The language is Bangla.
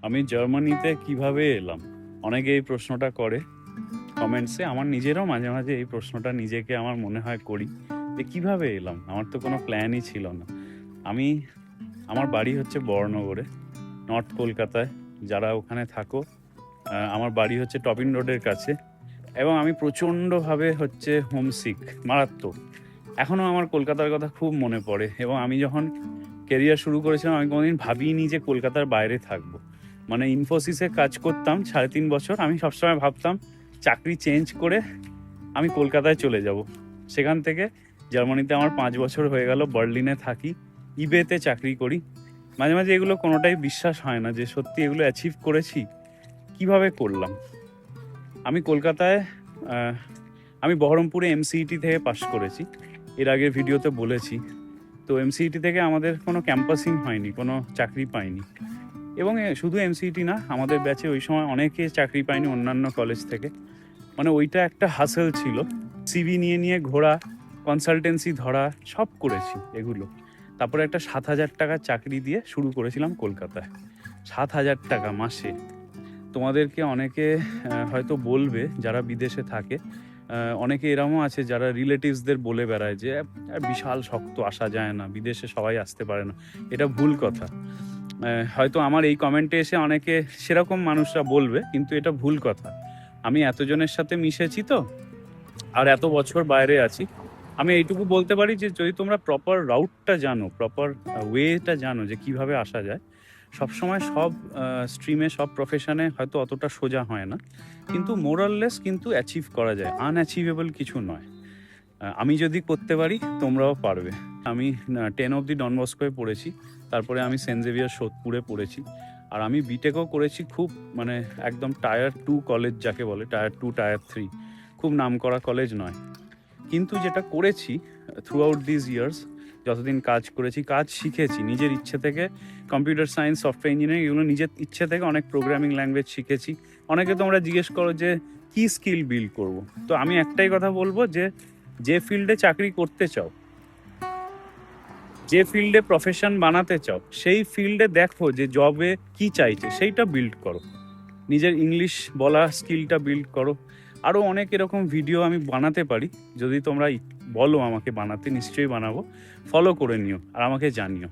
আমি জার্মানিতে কিভাবে এলাম? অনেকে এই প্রশ্নটা করে কমেন্টসে। আমার নিজেরও মাঝে মাঝে এই প্রশ্নটা নিজেকে আমার মনে হয় করি যে কিভাবে এলাম, আমার তো কোনো প্ল্যানই ছিল না। আমার বাড়ি হচ্ছে বড়নগরে, নর্থ কলকাতায়। যারা ওখানে থাকো, আমার বাড়ি হচ্ছে টপিন রোডের কাছে, এবং আমি প্রচণ্ডভাবে হচ্ছে হোমসিক, মারাত্মক। এখনও আমার কলকাতার কথা খুব মনে পড়ে, এবং আমি যখন কেরিয়ার শুরু করেছিলাম আমি কোনোদিন ভাবিনি যে কলকাতার বাইরে থাকবো। মানে ইনফোসিসে কাজ করতাম 3.5 বছর, আমি সবসময় ভাবতাম চাকরি চেঞ্জ করে আমি কলকাতায় চলে যাব। সেখান থেকে জার্মানিতে আমার 5 বছর হয়ে গেল, বার্লিনে থাকি, ইবেতে চাকরি করি। মাঝে মাঝে এগুলো কোনোটাই বিশ্বাস হয় না যে সত্যি এগুলো অ্যাচিভ করেছি। কিভাবে করলাম? আমি কলকাতায়, আমি বহরমপুরে এমসিইটি থেকে পাশ করেছি, এর আগের ভিডিওতে বলেছি। তো এমসিইটি থেকে আমাদের কোনো ক্যাম্পাসিং হয়নি, কোনো চাকরি পাইনি। এবং শুধু এমসিইটি না, আমাদের ব্যাচে ওই সময় অনেকে চাকরি পায়নি অন্যান্য কলেজ থেকে। মানে ওইটা একটা হাসেল ছিল, সিভি নিয়ে নিয়ে ঘোরা, কনসালটেন্সি ধরা, সব করেছি এগুলো। তারপরে একটা 7,000 টাকার চাকরি দিয়ে শুরু করেছিলাম কলকাতায়। 7,000 টাকা মাসে। তোমাদেরকে অনেকে হয়তো বলবে যারা বিদেশে থাকে, অনেকে এরকমও আছে যারা রিলেটিভসদের বলে বেড়ায় যে বিশাল শক্ত, আসা যায় না, বিদেশে সবাই আসতে পারে না। এটা ভুল কথা। হয়তো আমার এই কমেন্টে এসে অনেকে সেরকম মানুষরা বলবে, কিন্তু এটা ভুল কথা। আমি এতজনের সাথে মিশেছি তো, আর এত বছর বাইরে আছি, আমি এইটুকু বলতে পারি যে যদি তোমরা প্রপার রাউটটা জানো, প্রপার ওয়েটা জানো যে কিভাবে আসা যায়, সবসময় সব স্ট্রিমে, সব প্রফেশনে হয়তো অতটা সোজা হয় না, কিন্তু মোরাললেস কিন্তু অ্যাচিভ করা যায়, আনঅ্যাচিভেবল কিছু নয়। আমি যদি করতে পারি তোমরাও পারবে। আমি 10 অবধি ডন বস্কোয় পড়েছি, তারপরে আমি সেন্ট জেভিয়ার সোদপুরে পড়েছি, আর আমি বিটেকও করেছি খুব, মানে একদম টায়ার 2 কলেজ যাকে বলে, টায়ার 2 টায়ার 3, খুব নাম করা কলেজ নয়। কিন্তু যেটা করেছি থ্রু আউট দিস ইয়ার্স, যতদিন কাজ করেছি, কাজ শিখেছি নিজের ইচ্ছে থেকে। কম্পিউটার সায়েন্স, সফটওয়্যার ইঞ্জিনিয়ারিং, এগুলো নিজের ইচ্ছে থেকে অনেক প্রোগ্রামিং ল্যাঙ্গুয়েজ শিখেছি। অনেকে তোমরা জিজ্ঞেস করো যে কী স্কিল বিল্ড করব, তো আমি একটাই কথা বলবো যে ফিল্ডে চাকরি করতে চাও, যে ফিল্ডে প্রফেশন বানাতে চাও, সেই ফিল্ডে দেখো যে জবে কি চাইছে, সেইটা বিল্ড করো। নিজের ইংলিশ বলা স্কিলটা বিল্ড করো। আরও অনেক এরকম ভিডিও আমি বানাতে পারি, যদি তোমরা বলো আমাকে বানাতে, নিশ্চয়ই বানাবো। ফলো করে নিও আর আমাকে জানিও।